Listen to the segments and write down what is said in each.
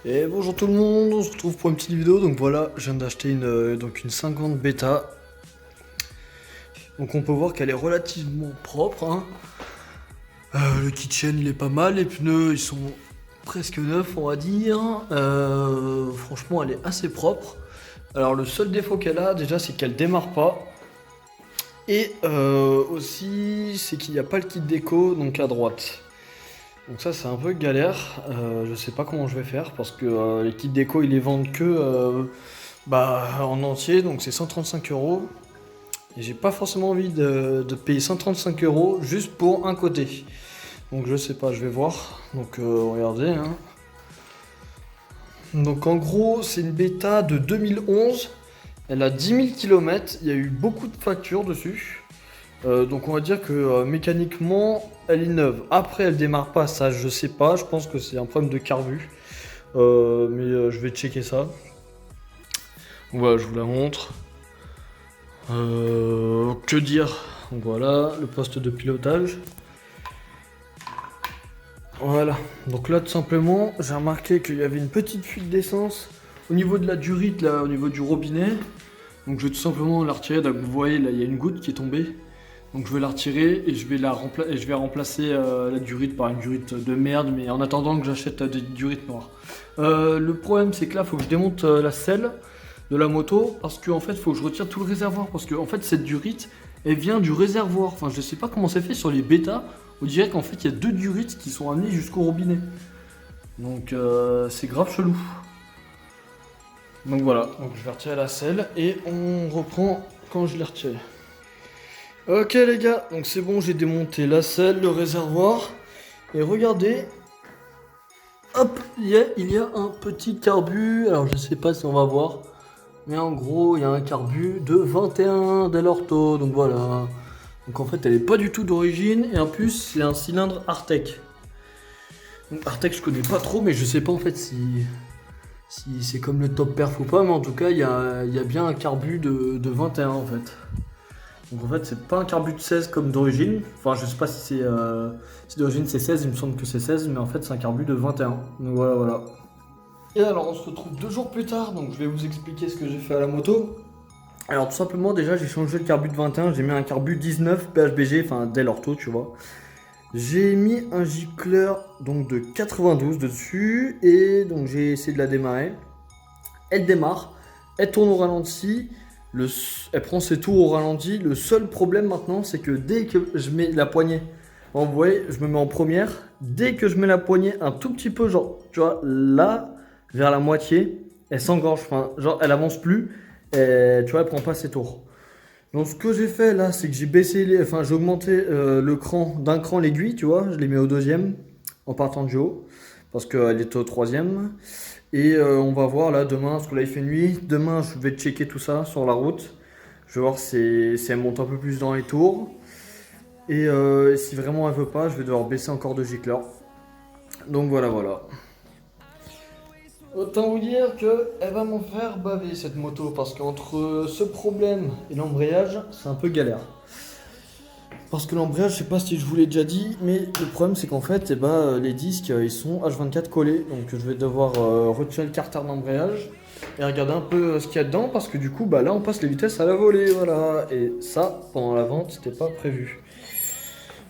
Et bonjour tout le monde, on se retrouve pour une petite vidéo. Donc voilà, je viens d'acheter une 50 bêta. Donc on peut voir qu'elle est relativement propre, hein. Le kitchen il est pas mal, les pneus ils sont presque neufs on va dire. Franchement elle est assez propre. Alors le seul défaut qu'elle a déjà c'est qu'elle démarre pas. Et aussi c'est qu'il n'y a pas le kit déco donc à droite. Donc ça c'est un peu galère, je sais pas comment je vais faire parce que les kits déco ils les vendent que en entier, donc c'est 135 €. Et j'ai pas forcément envie de payer 135 € juste pour un côté. Donc je sais pas, je vais voir. Donc regardez, hein. Donc en gros c'est une bêta de 2011, elle a 10 000 km, il y a eu beaucoup de factures dessus. Donc on va dire que mécaniquement elle est neuve. Après elle démarre pas, ça je sais pas, je pense que c'est un problème de carbu. Mais je vais checker ça. Donc voilà, je vous la montre. Que dire? Donc voilà, le poste de pilotage. Voilà, donc là tout simplement j'ai remarqué qu'il y avait une petite fuite d'essence au niveau de la durite, là au niveau du robinet. Donc je vais tout simplement la retirer. Donc vous voyez là il y a une goutte qui est tombée. Donc je vais la retirer et je vais remplacer la durite par une durite de merde, mais en attendant que j'achète des durites noires. Le problème c'est que là il faut que je démonte la selle de la moto parce qu'en fait il faut que je retire tout le réservoir parce que en fait cette durite elle vient du réservoir. Enfin je sais pas comment c'est fait sur les bêtas, on dirait qu'en fait il y a deux durites qui sont amenées jusqu'au robinet. Donc c'est grave chelou. Donc voilà, donc je vais retirer la selle et on reprend quand je l'ai retiré. Ok les gars, donc c'est bon, j'ai démonté la selle, le réservoir. Et regardez, hop, il y a un petit carbu. Alors je sais pas si on va voir, mais en gros il y a un carbu de 21 Del Orto, donc voilà. Donc en fait elle est pas du tout d'origine, et en plus c'est un cylindre Artec. Donc Artec je connais pas trop, mais je sais pas en fait si c'est comme le top perf ou pas, mais en tout cas il y a bien un carbu de 21 en fait. Donc en fait c'est pas un carbu de 16 comme d'origine, enfin je sais pas si d'origine c'est 16, il me semble que c'est 16, mais en fait c'est un carbu de 21. Donc voilà. Et alors on se retrouve 2 jours plus tard, donc je vais vous expliquer ce que j'ai fait à la moto. Alors tout simplement déjà j'ai changé le carbu de 21, j'ai mis un carbu 19 PHBG, enfin Del Orto tu vois. J'ai mis un gicleur donc de 92 dessus et donc j'ai essayé de la démarrer. Elle démarre, elle tourne au ralenti. Elle prend ses tours au ralenti. Le seul problème maintenant, c'est que dès que je mets la poignée, vous voyez, je me mets en première. Dès que je mets la poignée un tout petit peu, genre, tu vois, là, vers la moitié, elle s'engorge. Enfin, genre, elle avance plus. Et, tu vois, elle prend pas ses tours. Donc, ce que j'ai fait là, c'est que j'ai baissé j'ai augmenté d'un cran l'aiguille, tu vois. Je l'ai mis au 2e en partant du haut parce qu'elle était au 3e. Et on va voir là demain, parce que là il fait nuit. Demain je vais checker tout ça sur la route. Je vais voir si elle monte un peu plus dans les tours. Et si vraiment elle veut pas, je vais devoir baisser encore de gicleur. Donc voilà. Autant vous dire qu'elle va m'en faire baver cette moto. Parce qu'entre ce problème et l'embrayage, c'est un peu galère. Parce que l'embrayage, je sais pas si je vous l'ai déjà dit, mais le problème c'est qu'en fait, les disques ils sont H24 collés. Donc je vais devoir retirer le carter d'embrayage et regarder un peu ce qu'il y a dedans. Parce que du coup, là on passe les vitesses à la volée, voilà. Et ça, pendant la vente, c'était pas prévu.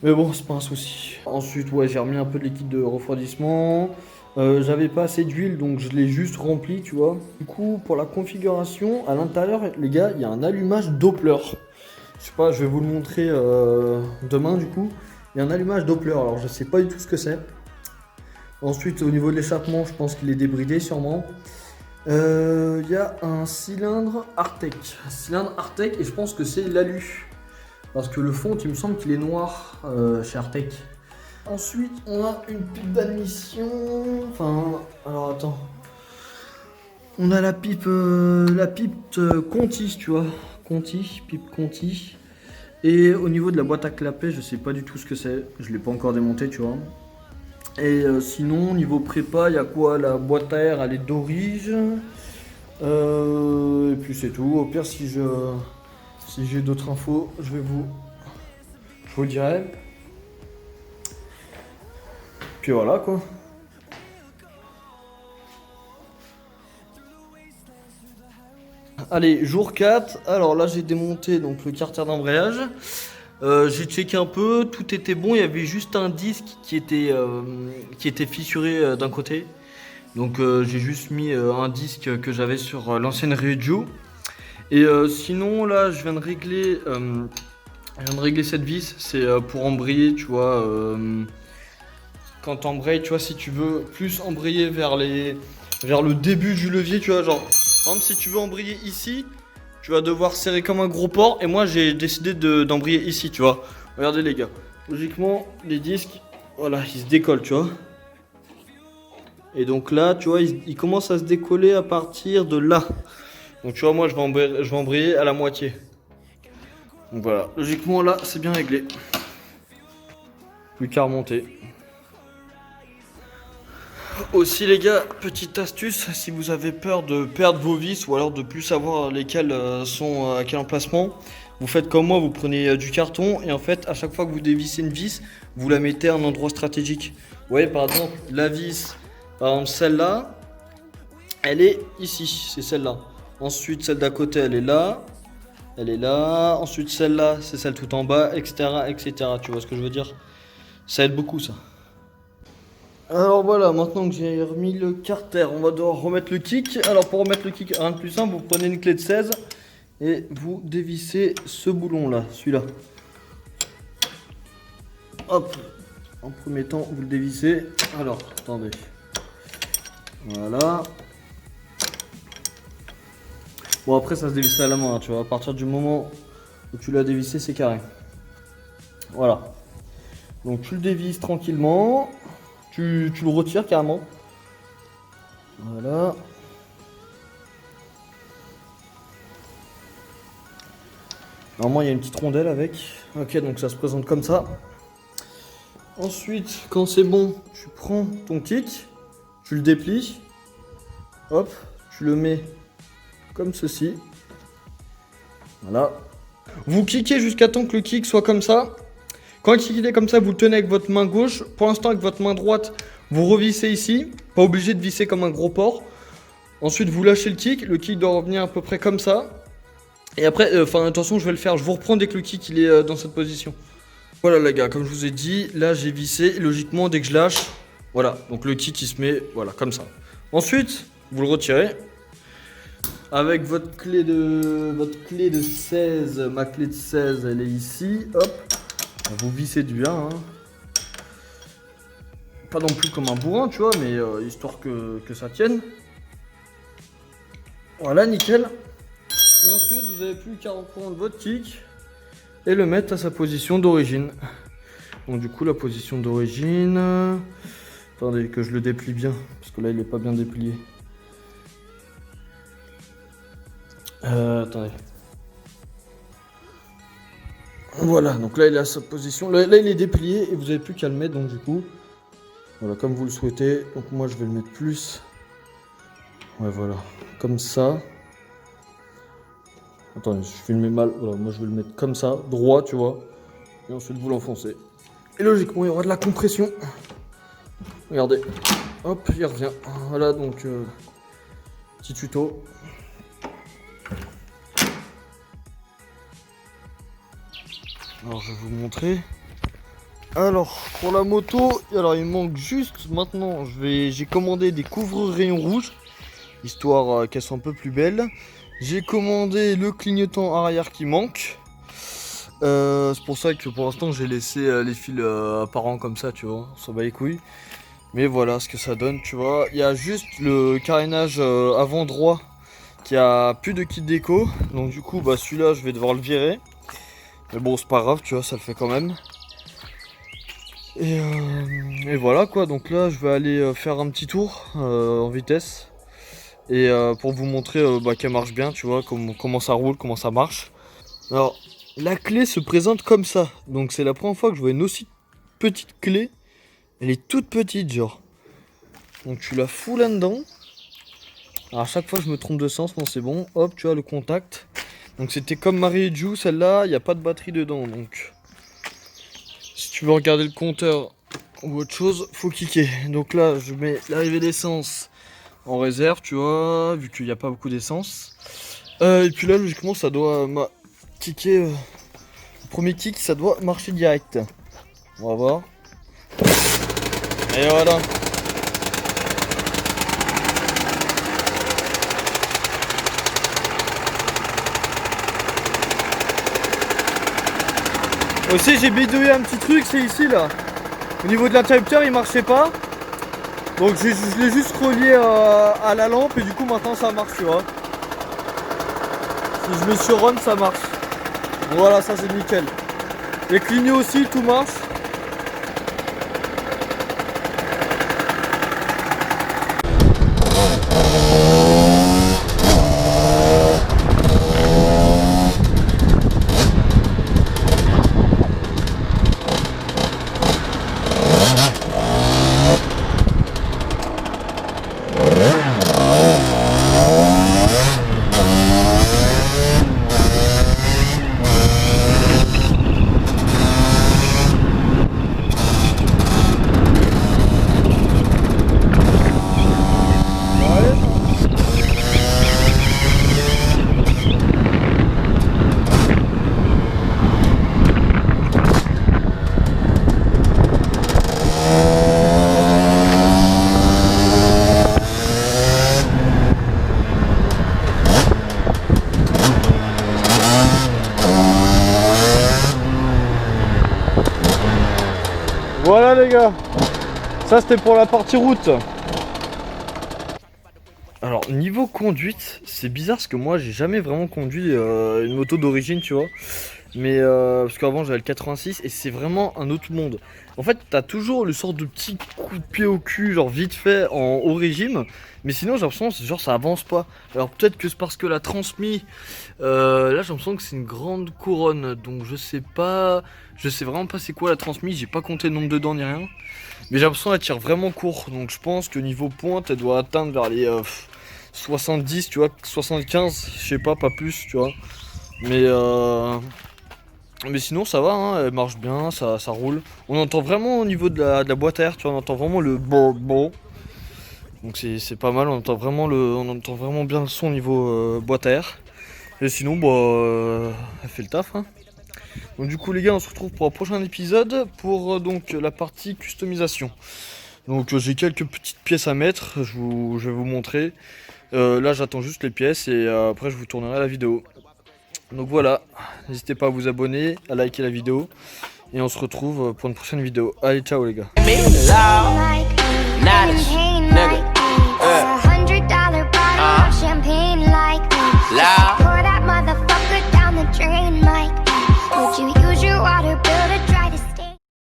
Mais bon, c'est pas un souci. Ensuite, ouais, j'ai remis un peu de liquide de refroidissement. J'avais pas assez d'huile, donc je l'ai juste rempli, tu vois. Du coup, pour la configuration, à l'intérieur, les gars, il y a un allumage Doppler. Je sais pas, je vais vous le montrer demain du coup. Il y a un allumage Doppler, alors je sais pas du tout ce que c'est. Ensuite, au niveau de l'échappement, je pense qu'il est débridé sûrement. Il y a un cylindre Artec. Cylindre Artec, et je pense que c'est l'alu. Parce que le fond, il me semble qu'il est noir chez Artec. Ensuite, on a une pipe d'admission. Enfin, alors attends. On a la pipe Conti, tu vois. Conti, pipe Conti. Et au niveau de la boîte à clapet, je sais pas du tout ce que c'est. Je l'ai pas encore démonté, tu vois. Et sinon, niveau prépa, il y a quoi? La boîte à air, elle est d'orige. Et puis c'est tout. Au pire, si j'ai d'autres infos, je vous le dirai. Puis voilà quoi. Allez, jour 4. Alors là, j'ai démonté donc le carter d'embrayage. J'ai checké un peu, tout était bon. Il y avait juste un disque qui était fissuré d'un côté. Donc j'ai juste mis un disque que j'avais sur l'ancienne Regio. Et sinon là, je viens de régler cette vis. C'est pour embrayer, tu vois. Quand t'embrayes, tu vois, si tu veux plus embrayer vers le début du levier, tu vois, genre, par exemple, si tu veux embrayer ici, tu vas devoir serrer comme un gros porc. Et moi, j'ai décidé d'embrayer ici, tu vois. Regardez les gars. Logiquement, les disques, voilà, ils se décollent, tu vois. Et donc là, tu vois, ils commencent à se décoller à partir de là. Donc tu vois, moi, je vais embrayer à la moitié. Donc voilà, logiquement, là, c'est bien réglé. Plus qu'à remonter. Aussi les gars, petite astuce, si vous avez peur de perdre vos vis ou alors de plus savoir lesquelles sont à quel emplacement, vous faites comme moi, vous prenez du carton et en fait à chaque fois que vous dévissez une vis, vous la mettez à un endroit stratégique. Vous voyez par exemple la vis, par exemple celle-là, elle est ici, c'est celle-là. Ensuite celle d'à côté elle est là, ensuite celle-là c'est celle tout en bas, etc. etc. Tu vois ce que je veux dire? Ça aide beaucoup ça. Alors voilà, maintenant que j'ai remis le carter, on va devoir remettre le kick. Alors pour remettre le kick, rien de plus simple, vous prenez une clé de 16 et vous dévissez ce boulon là, celui-là. Hop, en premier temps vous le dévissez. Alors, attendez. Voilà. Bon après ça se dévisse à la main, hein, tu vois, à partir du moment où tu l'as dévissé c'est carré. Voilà. Donc tu le dévisses tranquillement. Tu le retires carrément. Voilà. Normalement, il y a une petite rondelle avec. Ok, donc ça se présente comme ça. Ensuite, quand c'est bon, tu prends ton kick, tu le déplies. Hop, tu le mets comme ceci. Voilà. Vous kickez jusqu'à temps que le kick soit comme ça. Quand il est comme ça, vous le tenez avec votre main gauche. Pour l'instant, avec votre main droite, vous revissez ici. Pas obligé de visser comme un gros porc. Ensuite, vous lâchez le kick. Le kick doit revenir à peu près comme ça. Et après, attention, je vais le faire. Je vous reprends dès que le kick il est dans cette position. Voilà les gars, comme je vous ai dit, là j'ai vissé. Et logiquement, dès que je lâche, voilà. Donc le kick il se met, voilà, comme ça. Ensuite, vous le retirez. Avec votre clé de 16. Ma clé de 16, elle est ici. Hop. Vous vissez bien, hein. Pas non plus comme un bourrin, tu vois, mais histoire que ça tienne. Voilà, nickel. Et ensuite, vous n'avez plus qu'à reprendre votre kick et le mettre à sa position d'origine. Donc du coup, la position d'origine... Attendez, que je le déplie bien, parce que là, il n'est pas bien déplié. Attendez. Voilà, donc là il est à sa position. Là il est déplié et vous n'avez plus qu'à le mettre, donc du coup, voilà, comme vous le souhaitez. Donc moi je vais le mettre plus. Ouais, voilà, comme ça. Attendez, je filmais mal. Voilà, moi je vais le mettre comme ça, droit, tu vois. Et ensuite vous l'enfoncez. Et logiquement, il y aura de la compression. Regardez. Hop, il revient. Voilà, donc, petit tuto. Alors je vais vous montrer. Alors pour la moto, alors il manque juste maintenant, j'ai commandé des couvre-rayons rouges, histoire qu'elles soient un peu plus belles. J'ai commandé le clignotant arrière qui manque. C'est pour ça que pour l'instant j'ai laissé les fils apparents comme ça, tu vois, on s'en bat les couilles. Mais voilà ce que ça donne, tu vois. Il y a juste le carénage avant droit qui a plus de kit déco. Donc du coup, bah celui-là, je vais devoir le virer. Mais bon, c'est pas grave, tu vois, ça le fait quand même. Et voilà quoi, donc là, je vais aller faire un petit tour en vitesse. Et pour vous montrer bah, qu'elle marche bien, tu vois, comment ça roule, comment ça marche. Alors, la clé se présente comme ça. Donc c'est la première fois que je vois une aussi petite clé. Elle est toute petite, genre. Donc tu la fous là-dedans. Alors à chaque fois je me trompe de sens, non c'est bon. Hop, tu as le contact. Donc c'était comme Marie et Jou, celle-là, il n'y a pas de batterie dedans. Donc si tu veux regarder le compteur ou autre chose, faut cliquer. Donc là, je mets l'arrivée d'essence en réserve, tu vois, vu qu'il n'y a pas beaucoup d'essence. Et puis là, logiquement, ça doit cliquer. Le premier kick, ça doit marcher direct. On va voir. Et voilà. Aussi j'ai bidouillé un petit truc, c'est ici là. Au niveau de l'interrupteur il marchait pas. Donc je l'ai juste relié à la lampe et du coup maintenant ça marche, tu vois. Si je mets sur on ça marche. Donc voilà, ça c'est nickel. Les clignots aussi, tout marche. Voilà les gars, ça c'était pour la partie route. Alors niveau conduite, c'est bizarre parce que moi j'ai jamais vraiment conduit une moto d'origine, tu vois. Mais parce qu'avant j'avais le 86 et c'est vraiment un autre monde. En fait t'as toujours le sort de petit coup de pied au cul, genre vite fait en haut régime. Mais sinon j'ai l'impression que genre ça avance pas. Alors peut-être que c'est parce que la transmis, là j'ai l'impression que c'est une grande couronne. Donc je sais pas, je sais vraiment pas c'est quoi la transmis, j'ai pas compté le nombre de dents ni rien. Mais j'ai l'impression qu'elle tire vraiment court. Donc je pense que niveau pointe elle doit atteindre vers les 70, tu vois, 75, je sais pas plus, tu vois. Mais sinon ça va, hein, elle marche bien, ça roule. On entend vraiment au niveau de la boîte à air, tu vois, on entend vraiment le bon. Donc c'est pas mal, on entend vraiment bien le son au niveau boîte à air. Et sinon bah elle fait le taf, hein. Donc du coup les gars, on se retrouve pour un prochain épisode pour donc la partie customisation. Donc j'ai quelques petites pièces à mettre, je vais vous montrer. Là j'attends juste les pièces et après je vous tournerai la vidéo. Donc voilà, n'hésitez pas à vous abonner, à liker la vidéo. Et on se retrouve pour une prochaine vidéo. Allez, ciao les gars.